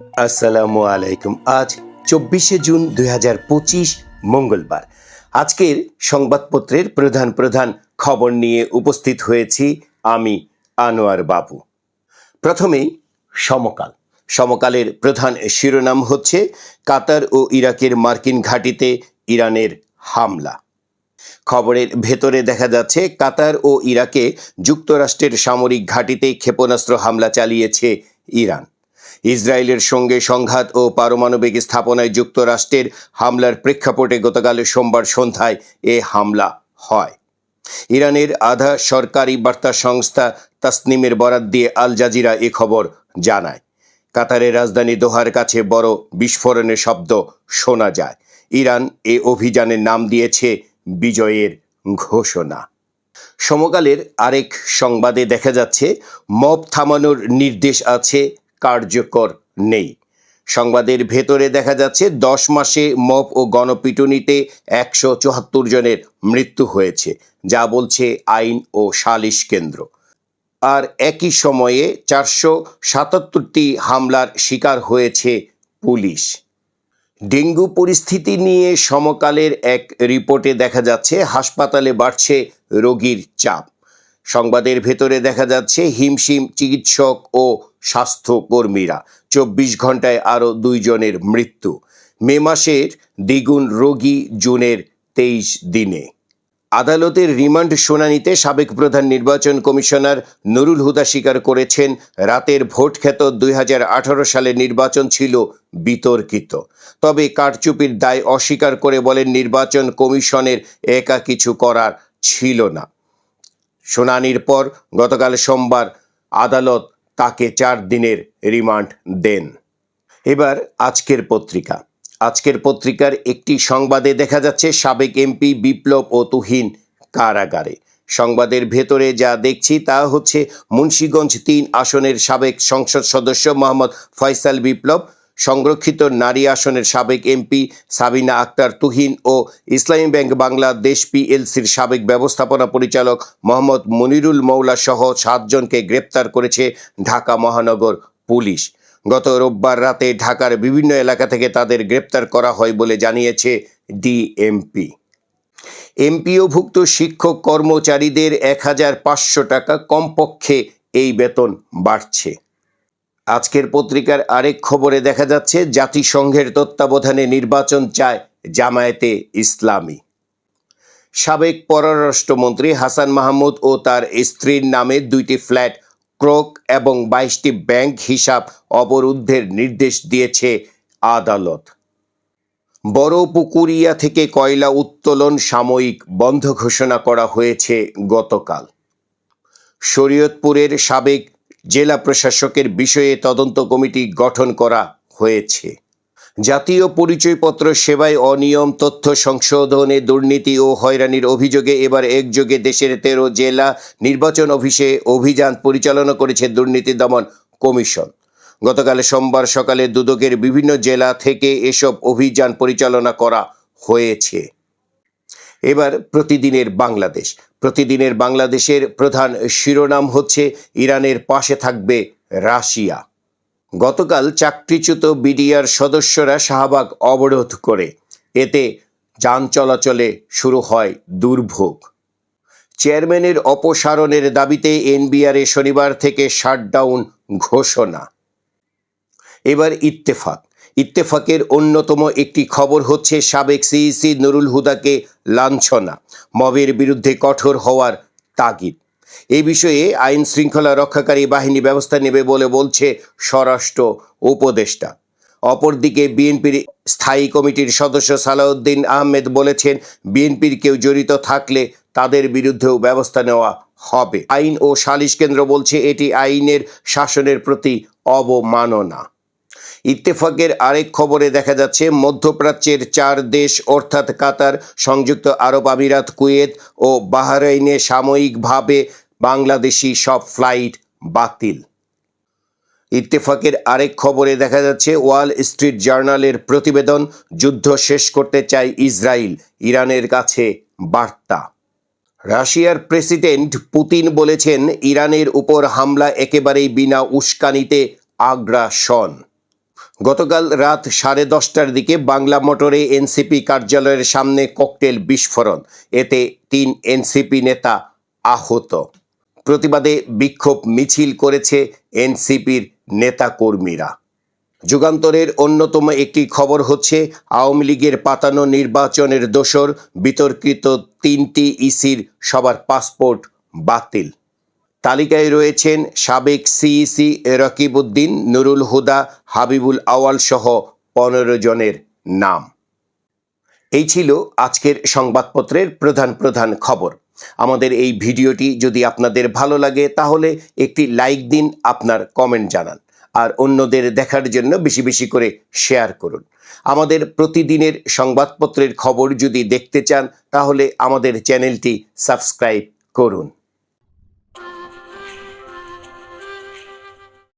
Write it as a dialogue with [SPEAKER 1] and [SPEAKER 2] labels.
[SPEAKER 1] আসসালামু আলাইকুম। আজ 24শে জুন 2025 মঙ্গলবার। আজকের সংবাদপত্রের প্রধান প্রধান খবর নিয়ে উপস্থিত হয়েছি আমি আনোয়ার বাবু। প্রথমেই সমকাল। সমকালের প্রধান শিরোনাম হচ্ছে কাতার ও ইরাকের মার্কিন ঘাঁটিতে ইরানের হামলা। খবরের ভেতরে দেখা যাচ্ছে কাতার ও ইরাকে যুক্তরাষ্ট্রের সামরিক ঘাঁটিতে ক্ষেপণাস্ত্র হামলা চালিয়েছে ইরান। ইসরায়েলের সঙ্গে সংঘাত ও পারমাণবিক স্থাপনায় যুক্তরাষ্ট্রের হামলার প্রেক্ষাপটে গতকাল সোমবার সন্ধ্যায় এ হামলা হয়। ইরানের আধা সরকারি বার্তা সংস্থা তাসনিমের বরাত দিয়ে আল জাজিরা এ খবর জানায়। কাতারের রাজধানী দোহার কাছে বড় বিস্ফোরণের শব্দ শোনা যায়। ইরান এ অভিযানের নাম দিয়েছে বিজয়ের ঘোষণা। সমকালের আরেক সংবাদে দেখা যাচ্ছে মব থামানোর নির্দেশ আছে, কার্যকর নেই। সংবাদের ভেতরে দেখা যাচ্ছে 10 মাসে মব ও গণপিটুনিতে 174 জনের মৃত্যু হয়েছে, যা বলছে আইন ও সালিশ কেন্দ্র। আর একই সময়ে 477টি হামলার শিকার হয়েছে পুলিশ। ডেঙ্গু পরিস্থিতি নিয়ে সমকালের এক রিপোর্টে দেখা যাচ্ছে হাসপাতালে বাড়ছে রোগীর চাপ। সংবাদের ভেতরে দেখা যাচ্ছে হিমশিম চিকিৎসক ও স্বাস্থ্যকর্মীরা। 24 ঘন্টায় আরও 2 জনের মৃত্যু। মে মাসের দ্বিগুণ রোগী জুনের 23 দিনে। আদালতের রিমান্ড শুনানিতে সাবেক প্রধান নির্বাচন কমিশনার নুরুল হুদা স্বীকার করেছেন রাতের ভোটখ্যাত 2018 সালের নির্বাচন ছিল বিতর্কিত। তবে কারচুপির দায় অস্বীকার করে বলেন নির্বাচন কমিশনের একা কিছু করার ছিল না। শুনানির পর গতকাল সোমবার আদালত তাকে 4 দিনের রিমান্ড দেন। এবার আজকের পত্রিকা। আজকের পত্রিকার একটি সংবাদে দেখা যাচ্ছে সাবেক এমপি বিপ্লব ও তুহিন কারাগারে। সংবাদের ভেতরে যা দেখছি তা হচ্ছে মুন্সিগঞ্জ 3 আসনের সাবেক সংসদ সদস্য মোহাম্মদ ফয়সাল বিপ্লব, সংরক্ষিত নারী আসনের সাবেক এমপি সাবিনা আক্তার তুহিন ও ইসলামী ব্যাংক বাংলাদেশ পিএলসির সাবেক ব্যবস্থাপনা পরিচালক মোহাম্মদ মনিরুল মৌলা সহ 7 জনকে গ্রেপ্তার করেছে ঢাকা মহানগর পুলিশ। গত রোববার রাতে ঢাকার বিভিন্ন এলাকা থেকে তাদের গ্রেপ্তার করা হয় বলে জানিয়েছে ডিএমপি। এমপিওভুক্ত শিক্ষক কর্মচারীদের 1500 টাকা কমপক্ষে এই বেতন বাড়ছে। আজকের পত্রিকার আরেক খবরে দেখা যাচ্ছে জাতিসংঘের তত্ত্বাবধানে নির্বাচন চায় জামায়াতে ইসলামী। সাবেক পররাষ্ট্রমন্ত্রী হাসান মাহমুদ ও তার স্ত্রীর নামে 2টি ফ্ল্যাট ক্রোক এবং 22টি ব্যাংক হিসাব অবরুদ্ধের নির্দেশ দিয়েছে আদালত। বড়পুকুরিয়া থেকে কয়লা উত্তোলন সাময়িক বন্ধ ঘোষণা করা হয়েছে গতকাল। শরীয়তপুরের সাবেক জেলা প্রশাসকের বিষয়ে তদন্ত কমিটি গঠন করা হয়েছে। জাতীয় পরিচয়পত্র সেবায় অনিয়ম, তথ্য সংশোধনে দুর্নীতি ও হয়রানির অভিযোগে এবার একযোগে দেশের 13 জেলা নির্বাচন অফিসে অভিযান পরিচালনা করেছে দুর্নীতি দমন কমিশন। গতকাল সোমবার সকালে দুদকের বিভিন্ন জেলা থেকে এসব অভিযান পরিচালনা করা হয়েছে। এবার প্রতিদিনের বাংলাদেশ। প্রতিদিনের বাংলাদেশের প্রধান শিরোনাম হচ্ছে ইরানের পাশে থাকবে রাশিয়া। গতকাল চাকরিচ্যুত বিডিআর সদস্যরা শাহবাগ অবরোধ করে, এতে যান চলাচলে শুরু হয় দুর্ভোগ। চেয়ারম্যানের অপসারণের দাবিতে এনবিআরে শনিবার থেকে শাটডাউন ঘোষণা। এবার ইত্তেফাক। ইত্তেফাকের অন্যতম একটি খবর হচ্ছে সাবেক সিইসি নুরুল হুদাকে লাঞ্ছনা, মবের বিরুদ্ধে কঠোর হওয়ার তাগিদ। এ বিষয়ে আইন শৃঙ্খলা রক্ষাকারী বাহিনী ব্যবস্থা নেবে বলে বলছে স্বরাষ্ট্র উপদেষ্টা। অপরদিকে বিএনপির স্থায়ী কমিটির সদস্য সালাউদ্দিন আহমেদ বলেছেন বিএনপির কেউ জড়িত থাকলে তাদের বিরুদ্ধেও ব্যবস্থা নেওয়া হবে। আইন ও সালিশ কেন্দ্র বলছে এটি আইনের শাসনের প্রতি অবমাননা। ইত্তেফাকের আরেক খবরে দেখা যাচ্ছে মধ্যপ্রাচ্যের 4 দেশ অর্থাৎ কাতার, সংযুক্ত আরব আমিরাত, কুয়েত ও বাহরাইনে সাময়িকভাবে বাংলাদেশি সব ফ্লাইট বাতিল। ইত্তেফাকের আরেক খবরে দেখা যাচ্ছে ওয়াল স্ট্রিট জার্নালের প্রতিবেদন, যুদ্ধ শেষ করতে চায় ইসরায়েল, ইরানের কাছে বার্তা। রাশিয়ার প্রেসিডেন্ট পুতিন বলেছেন ইরানের উপর হামলা একেবারেই বিনা উস্কানিতে আগ্রাসন। গতকাল রাত 10:30টার দিকে বাংলা মোটরে এনসিপি কার্যালয়ের সামনে ককটেল বিস্ফোরণ, এতে 3 এনসিপি নেতা আহত। প্রতিবাদে বিক্ষোভ মিছিল করেছে এনসিপির নেতাকর্মীরা। যুগান্তরের অন্যতম একটি খবর হচ্ছে, আওয়ামী লীগের পাতানো নির্বাচনের দোসর বিতর্কিত 3টি ইসির সবার পাসপোর্ট বাতিল। তালিকায় রয়েছেন সাবেক সিইসি রকিব উদ্দিন, নুরুল হুদা, হাবিবুল আওয়াল সহ 15 জনের নাম। এই ছিল আজকের সংবাদপত্রের প্রধান প্রধান খবর। আমাদের এই ভিডিওটি যদি আপনাদের ভালো লাগে তাহলে একটি লাইক দিন, আপনার কমেন্ট জানান, আর অন্যদের দেখার জন্য বেশি বেশি করে শেয়ার করুন। আমাদের প্রতিদিনের সংবাদপত্রের খবর যদি দেখতে চান তাহলে আমাদের চ্যানেলটি সাবস্ক্রাইব করুন।